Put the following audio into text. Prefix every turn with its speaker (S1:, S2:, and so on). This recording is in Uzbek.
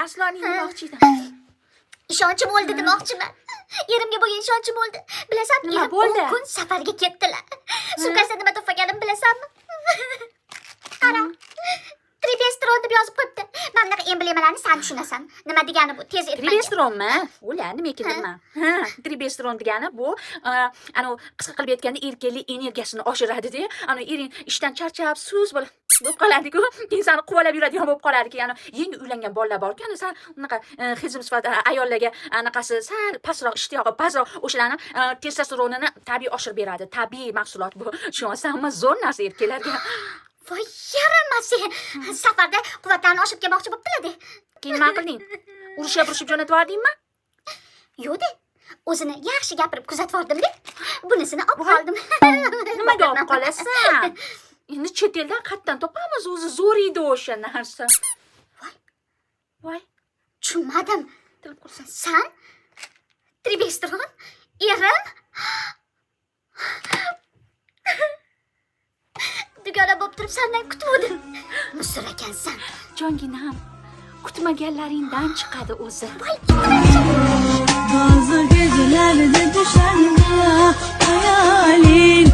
S1: Asloning demoqchi edim.
S2: Ishonchim o'ldi demoqchiman. Erimga bo'lgan ishonchim o'ldi. Bilasanmi,
S1: Nima
S2: erim
S1: bo'ldi?
S2: 10 kun safarga ketdilar. Sumkasida nima topganimni bilasanmi? Qara. Tribestron deb yozib qo'yibdi. Mana bunaqa emblemalarni sen tushunasan. Nima degani bu? Tez ayt.
S1: Tribestronmi? Ular nima ekanman? Ha, tribestron degani bu anu qisqa qilib aytganda erkaklik energiyasini oshiradi-da. Anu ering ishdan charchab, suz bo'lib qoladi-ku. Insonni quvalab yuradigan bo'lib qoladi-ki. Ya'ni yangi uylangan bolalar bor-ku, ana san unaqa xizm sifat ayollarga anaqasi sal pastroq ishtiyog'i, pastroq o'shalarni testosteronini tabiiy oshirib beradi. Tabiiy mahsulot bu. Tushunsanmi? Zo'r narsa erkaklarga.
S2: Voy, yaramasi. Safarda quvvatlarni oshirib kelmoqchi bo'ptilar-da.
S1: Keyin nima qilding? Urushib jo'natib yubordingmi?
S2: Yo'q-da. O'zini yaxshi gapirib kuzatib yordim-da. Bunisini olib qoldim.
S1: Nimaga olib qolasan? Endi chet eldan qayerdan topamiz o'zi zo'r edi o'sha narsa. Voy.
S2: Tushunmadim.
S1: Tilib qursin.
S2: Sen Tribestron erim dugona bo'lib turib sendan kutmadim. Musir ekansan.
S1: Jonginam, kutmaganlaringdan chiqadi o'zi.
S2: Voy,
S3: Bazı geceler de düşer hayalin